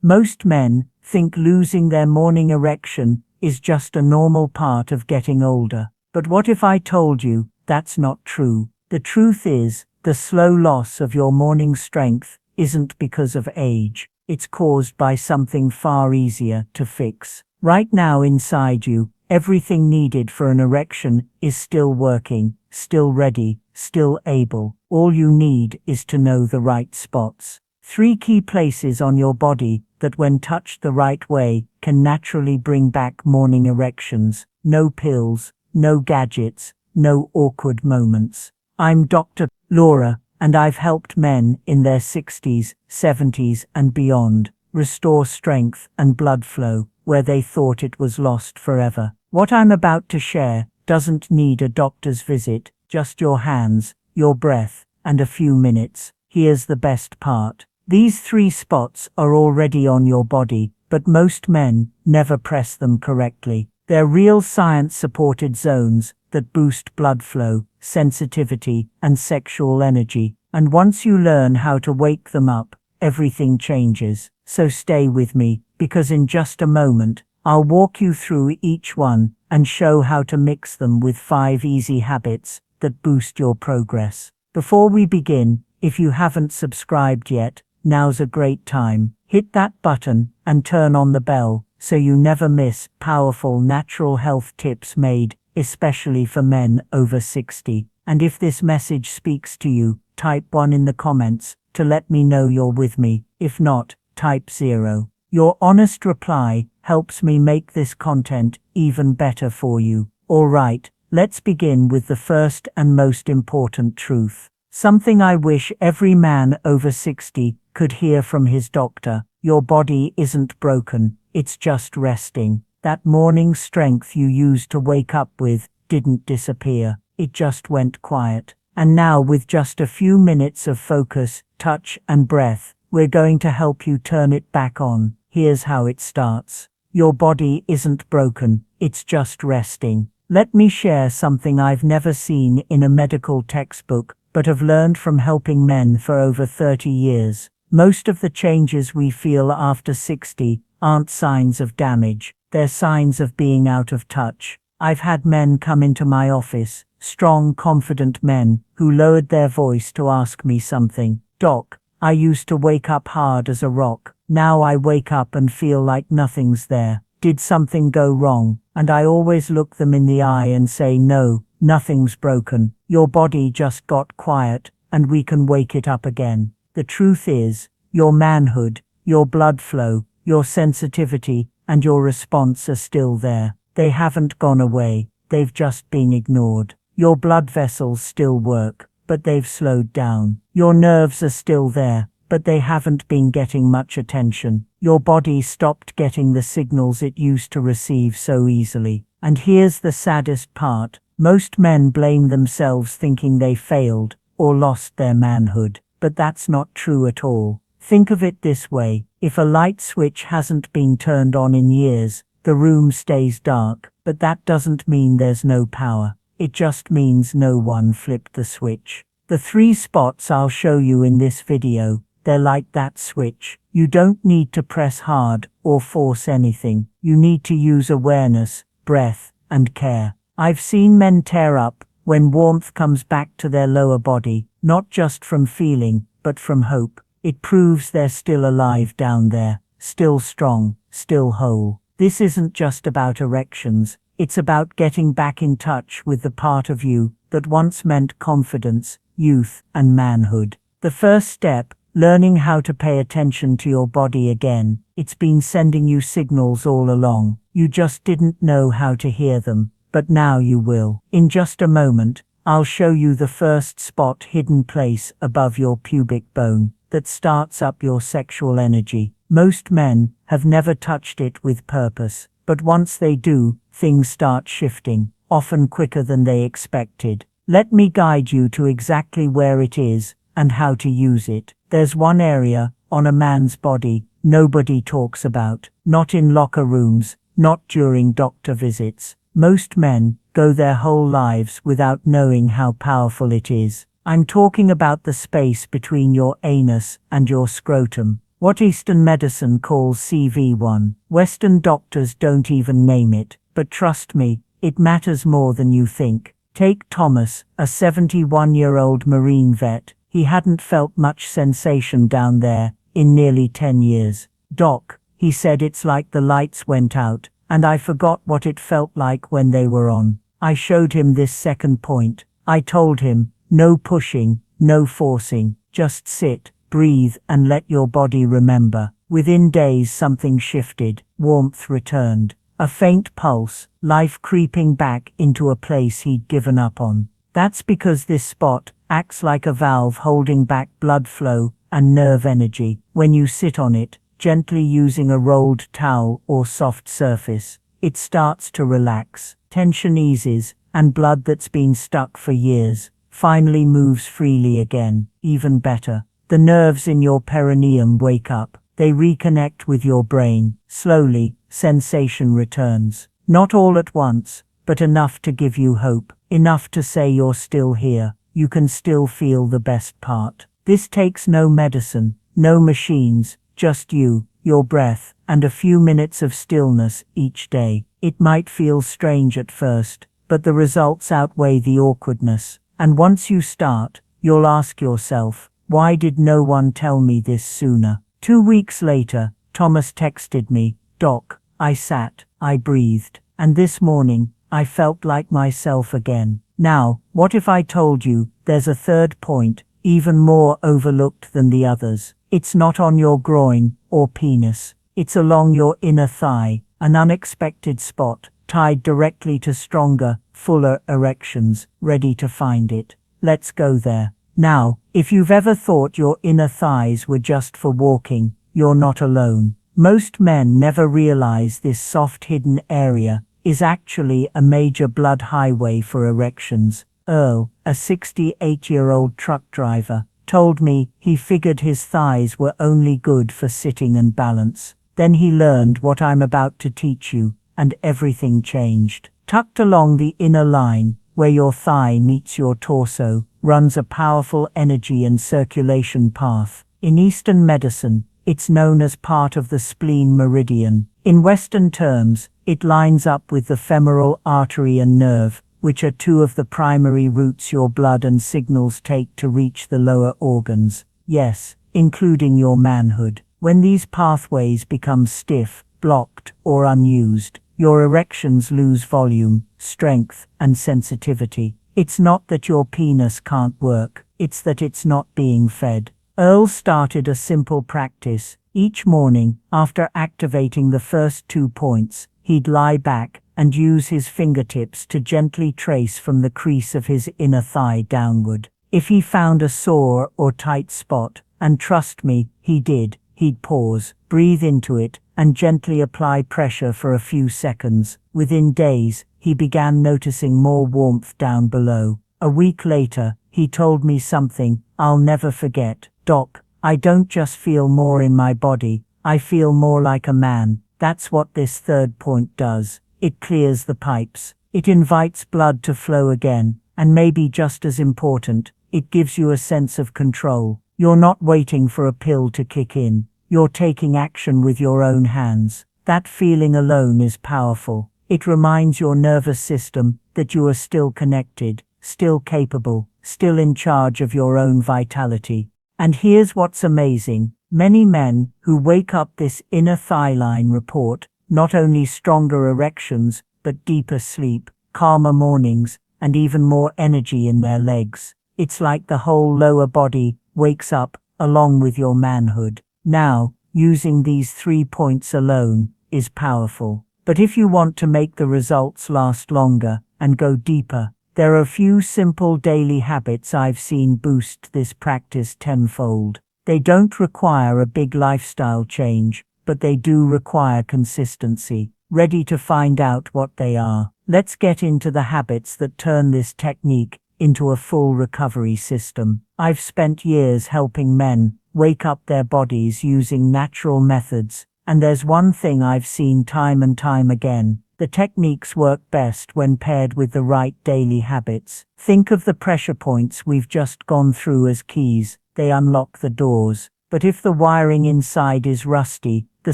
Most men think losing their morning erection is just a normal part of getting older. But what if I told you that's not true? The truth is, the slow loss of your morning strength isn't because of age. It's caused by something far easier to fix. Right now inside you, everything needed for an erection is still working, still ready, still able. All you need is to know the right spots. 3 key places on your body that when touched the right way can naturally bring back morning erections. No pills, no gadgets, no awkward moments. I'm Dr. Laura, and I've helped men in their 60s, 70s and beyond restore strength and blood flow where they thought it was lost forever. What I'm about to share doesn't need a doctor's visit, just your hands, your breath, and a few minutes. Here's the best part. These 3 spots are already on your body, but most men never press them correctly. They're real science-supported zones that boost blood flow, sensitivity, and sexual energy. And once you learn how to wake them up, everything changes. So stay with me, because in just a moment, I'll walk you through each one and show how to mix them with 5 easy habits that boost your progress. Before we begin, if you haven't subscribed yet, now's a great time. Hit that button and turn on the bell so you never miss powerful natural health tips made especially for men over 60. And if this message speaks to you, type 1 in the comments to let me know you're with me. If not, type 0. Your honest reply helps me make this content even better for you. Alright, let's begin with the first and most important truth. Something I wish every man over 60 could hear from his doctor. Your body isn't broken, it's just resting. That morning strength you used to wake up with didn't disappear, it just went quiet. And now with just a few minutes of focus, touch and breath, we're going to help you turn it back on. Here's how it starts. Your body isn't broken, it's just resting. Let me share something I've never seen in a medical textbook, but have learned from helping men for over 30 years. Most of the changes we feel after 60 aren't signs of damage, they're signs of being out of touch. I've had men come into my office, strong, confident men, who lowered their voice to ask me something. Doc, I used to wake up hard as a rock. Now I wake up and feel like nothing's there. Did something go wrong? And I always look them in the eye and say, no, nothing's broken. Your body just got quiet, and we can wake it up again. The truth is, your manhood, your blood flow, your sensitivity, and your response are still there. They haven't gone away, they've just been ignored. Your blood vessels still work, but they've slowed down. Your nerves are still there, but they haven't been getting much attention. Your body stopped getting the signals it used to receive so easily. And here's the saddest part. Most men blame themselves thinking they failed or lost their manhood. But that's not true at all. Think of it this way. If a light switch hasn't been turned on in years, the room stays dark. But that doesn't mean there's no power. It just means no one flipped the switch. The 3 spots I'll show you in this video, they're like that switch. You don't need to press hard or force anything. You need to use awareness, breath, and care. I've seen men tear up when warmth comes back to their lower body, not just from feeling, but from hope. It proves they're still alive down there, still strong, still whole. This isn't just about erections, it's about getting back in touch with the part of you that once meant confidence, youth, and manhood. The first step, learning how to pay attention to your body again. It's been sending you signals all along. You just didn't know how to hear them, but now you will. In just a moment, I'll show you the first spot, hidden place above your pubic bone, that starts up your sexual energy. Most men have never touched it with purpose, but once they do, things start shifting, often quicker than they expected. Let me guide you to exactly where it is and how to use it. There's one area on a man's body nobody talks about, not in locker rooms, not during doctor visits. Most men go their whole lives without knowing how powerful it is. I'm talking about the space between your anus and your scrotum. What Eastern medicine calls CV1. Western doctors don't even name it, but trust me, it matters more than you think. Take Thomas, a 71-year-old Marine vet. He hadn't felt much sensation down there in nearly 10 years. Doc, he said, it's like the lights went out, and I forgot what it felt like when they were on. I showed him this second point. I told him, no pushing, no forcing, just sit, breathe, and let your body remember. Within days something shifted, warmth returned, a faint pulse, life creeping back into a place he'd given up on. That's because this spot acts like a valve holding back blood flow and nerve energy. When you sit on it, gently using a rolled towel or soft surface, it starts to relax, tension eases, and blood that's been stuck for years finally moves freely again. Even better, the nerves in your perineum wake up. They reconnect with your brain. Slowly, sensation returns. Not all at once, but enough to give you hope. Enough to say you're still here. You can still feel the best part. This takes no medicine, no machines, just you, your breath, and a few minutes of stillness each day. It might feel strange at first, but the results outweigh the awkwardness. And once you start, you'll ask yourself, why did no one tell me this sooner? 2 weeks later, Thomas texted me, Doc, I sat, I breathed, and this morning, I felt like myself again. Now, what if I told you there's a third point, even more overlooked than the others? It's not on your groin or penis. It's along your inner thigh, an unexpected spot, tied directly to stronger, fuller erections. Ready to find it? Let's go there. Now, if you've ever thought your inner thighs were just for walking, you're not alone. Most men never realize this soft hidden area is actually a major blood highway for erections. Earl, a 68-year-old truck driver, told me he figured his thighs were only good for sitting and balance. Then he learned what I'm about to teach you, and everything changed. Tucked along the inner line, where your thigh meets your torso, runs a powerful energy and circulation path. In Eastern medicine, it's known as part of the spleen meridian. In Western terms, it lines up with the femoral artery and nerve, which are two of the primary routes your blood and signals take to reach the lower organs. Yes, including your manhood. When these pathways become stiff, blocked, or unused, your erections lose volume, strength, and sensitivity. It's not that your penis can't work, it's that it's not being fed. Earl started a simple practice. Each morning, after activating the first 2 points, he'd lie back and use his fingertips to gently trace from the crease of his inner thigh downward. If he found a sore or tight spot, and trust me, he did, he'd pause, breathe into it, and gently apply pressure for a few seconds. Within days, he began noticing more warmth down below. A week later, he told me something I'll never forget. Doc, I don't just feel more in my body, I feel more like a man. That's what this third point does. It clears the pipes. It invites blood to flow again, and maybe just as important, it gives you a sense of control. You're not waiting for a pill to kick in. You're taking action with your own hands. That feeling alone is powerful. It reminds your nervous system that you are still connected, still capable, still in charge of your own vitality. And here's what's amazing. Many men who wake up this inner thigh line report not only stronger erections, but deeper sleep, calmer mornings, and even more energy in their legs. It's like the whole lower body wakes up along with your manhood. Now, using these 3 points alone is powerful. But if you want to make the results last longer and go deeper, there are a few simple daily habits I've seen boost this practice tenfold. They don't require a big lifestyle change, but they do require consistency. Ready to find out what they are? Let's get into the habits that turn this technique into a full recovery system. I've spent years helping men wake up their bodies using natural methods, and there's one thing I've seen time and time again. The techniques work best when paired with the right daily habits. Think of the pressure points we've just gone through as keys. They unlock the doors. But if the wiring inside is rusty, the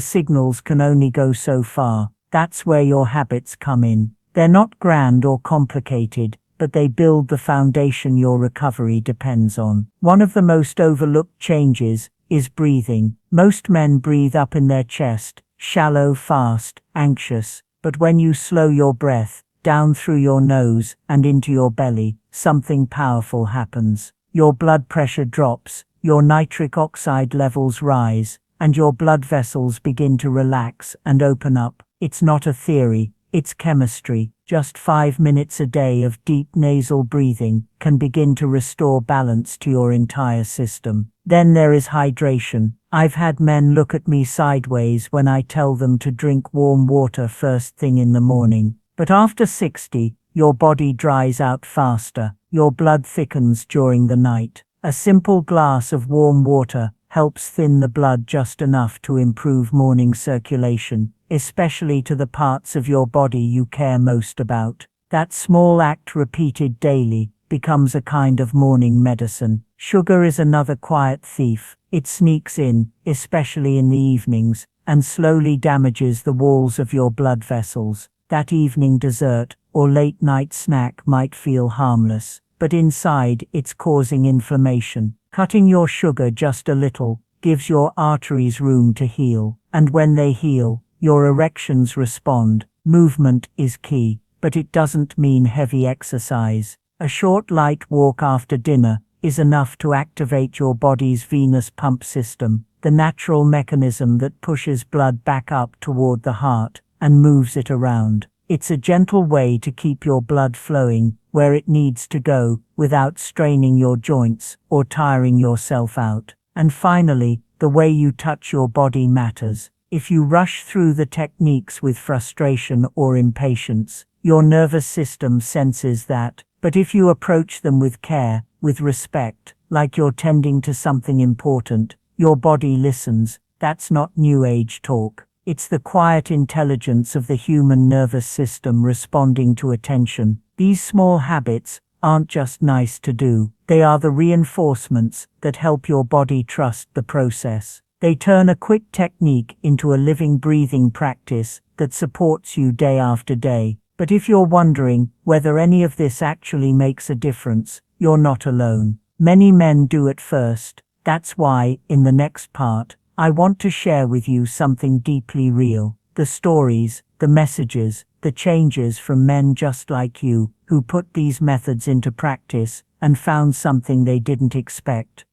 signals can only go so far. That's where your habits come in. They're not grand or complicated, but they build the foundation your recovery depends on. One of the most overlooked changes is breathing. Most men breathe up in their chest, shallow, fast, anxious. But when you slow your breath, down through your nose and into your belly, something powerful happens. Your blood pressure drops, your nitric oxide levels rise, and your blood vessels begin to relax and open up. It's not a theory, it's chemistry. Just 5 minutes a day of deep nasal breathing can begin to restore balance to your entire system. Then there is hydration. I've had men look at me sideways when I tell them to drink warm water first thing in the morning. But after 60, your body dries out faster. Your blood thickens during the night. A simple glass of warm water helps thin the blood just enough to improve morning circulation, especially to the parts of your body you care most about. That small act repeated daily becomes a kind of morning medicine. Sugar is another quiet thief. It sneaks in, especially in the evenings, and slowly damages the walls of your blood vessels. That evening dessert or late night snack might feel harmless, but inside it's causing inflammation. Cutting your sugar just a little gives your arteries room to heal, and when they heal, your erections respond. Movement is key, but it doesn't mean heavy exercise. A short light walk after dinner is enough to activate your body's venous pump system, the natural mechanism that pushes blood back up toward the heart and moves it around. It's a gentle way to keep your blood flowing where it needs to go without straining your joints or tiring yourself out. And finally, the way you touch your body matters. If you rush through the techniques with frustration or impatience, your nervous system senses that. But if you approach them with care, with respect, like you're tending to something important, your body listens. That's not New Age talk. It's the quiet intelligence of the human nervous system responding to attention. These small habits aren't just nice to do. They are the reinforcements that help your body trust the process. They turn a quick technique into a living, breathing practice that supports you day after day. But if you're wondering whether any of this actually makes a difference, you're not alone. Many men do at first. That's why, in the next part, I want to share with you something deeply real. The stories, the messages, the changes from men just like you, who put these methods into practice and found something they didn't expect.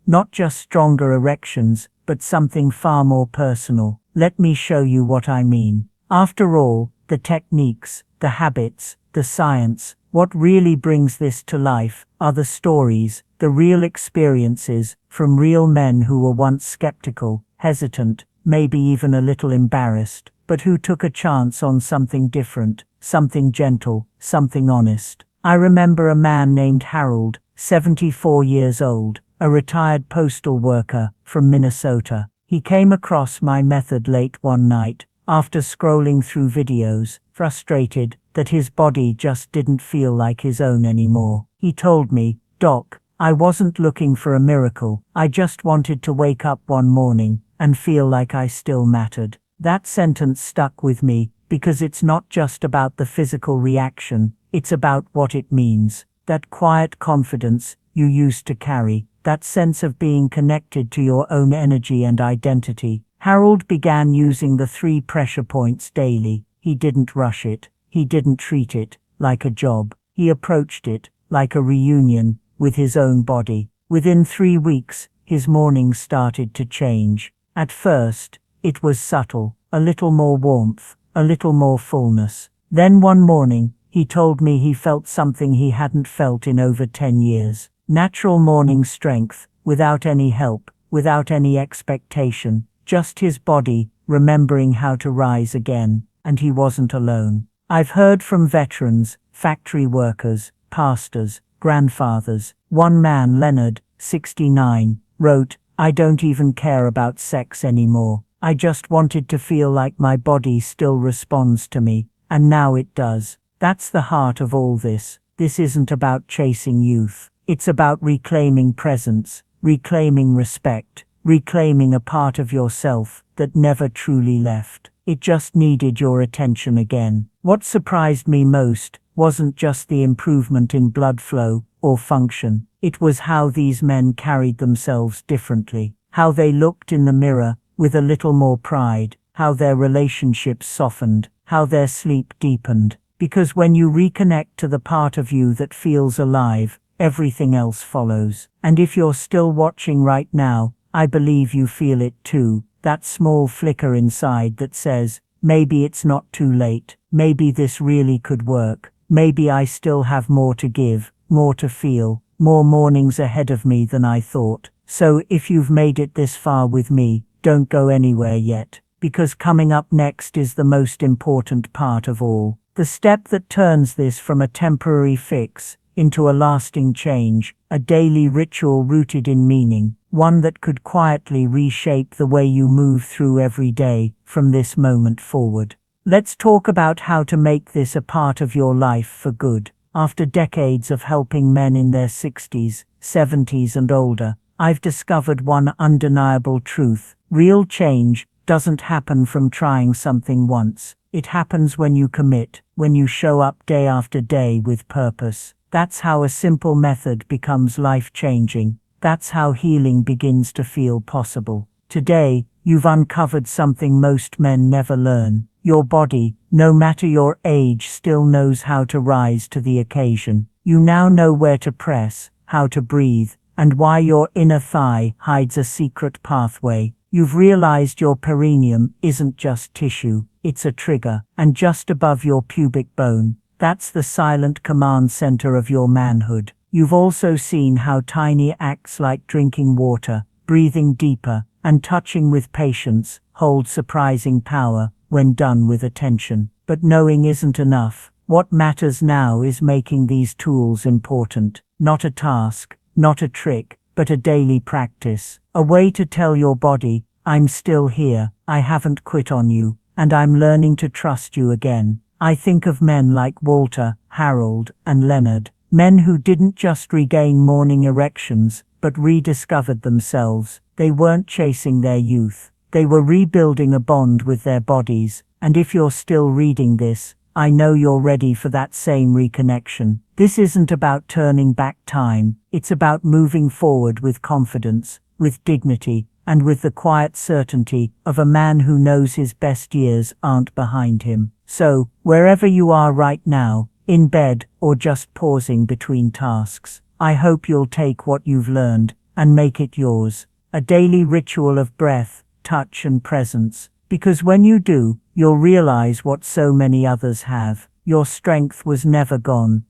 Not just stronger erections, but something far more personal. Let me show you what I mean. After all, the techniques, the habits, the science, what really brings this to life are the stories, the real experiences from real men who were once skeptical, hesitant, maybe even a little embarrassed, but who took a chance on something different, something gentle, something honest. I remember a man named Harold, 74 years old, a retired postal worker from Minnesota. He came across my method late one night, after scrolling through videos, frustrated that his body just didn't feel like his own anymore. He told me, "Doc, I wasn't looking for a miracle. I just wanted to wake up one morning and feel like I still mattered." That sentence stuck with me because it's not just about the physical reaction, it's about what it means. That quiet confidence you used to carry, that sense of being connected to your own energy and identity. Harold began using the 3 pressure points daily. He didn't rush it. He didn't treat it like a job. He approached it like a reunion with his own body. Within 3 weeks, his mornings started to change. At first, it was subtle, a little more warmth, a little more fullness. Then one morning, he told me he felt something he hadn't felt in over 10 years. Natural morning strength, without any help, without any expectation. Just his body, remembering how to rise again, and he wasn't alone. I've heard from veterans, factory workers, pastors, grandfathers. One man, Leonard, 69, wrote, "I don't even care about sex anymore. I just wanted to feel like my body still responds to me, and now it does." That's the heart of all this. This isn't about chasing youth. It's about reclaiming presence, reclaiming respect, reclaiming a part of yourself that never truly left. It just needed your attention again. What surprised me most wasn't just the improvement in blood flow or function. It was how these men carried themselves differently, how they looked in the mirror with a little more pride, how their relationships softened, how their sleep deepened. Because when you reconnect to the part of you that feels alive, everything else follows. And if you're still watching right now, I believe you feel it too. That small flicker inside that says, maybe it's not too late, maybe this really could work, maybe I still have more to give, more to feel, more mornings ahead of me than I thought. So if you've made it this far with me, don't go anywhere yet, because coming up next is the most important part of all. The step that turns this from a temporary fix into a lasting change, a daily ritual rooted in meaning, one that could quietly reshape the way you move through every day from this moment forward. Let's talk about how to make this a part of your life for good. After decades of helping men in their 60s, 70s and older, I've discovered one undeniable truth. Real change doesn't happen from trying something once. It happens when you commit, when you show up day after day with purpose. That's how a simple method becomes life-changing. That's how healing begins to feel possible. Today, you've uncovered something most men never learn. Your body, no matter your age, still knows how to rise to the occasion. You now know where to press, how to breathe, and why your inner thigh hides a secret pathway. You've realized your perineum isn't just tissue, it's a trigger, and just above your pubic bone, that's the silent command center of your manhood. You've also seen how tiny acts like drinking water, breathing deeper, and touching with patience hold surprising power when done with attention. But knowing isn't enough. What matters now is making these tools important. Not a task, not a trick, but a daily practice. A way to tell your body, I'm still here, I haven't quit on you, and I'm learning to trust you again. I think of men like Walter, Harold, and Leonard. Men who didn't just regain morning erections, but rediscovered themselves. They weren't chasing their youth. They were rebuilding a bond with their bodies. And if you're still reading this, I know you're ready for that same reconnection. This isn't about turning back time. It's about moving forward with confidence, with dignity, and with the quiet certainty of a man who knows his best years aren't behind him. So, wherever you are right now, in bed or just pausing between tasks, I hope you'll take what you've learned and make it yours. A daily ritual of breath, touch and presence. Because when you do, you'll realize what so many others have. Your strength was never gone.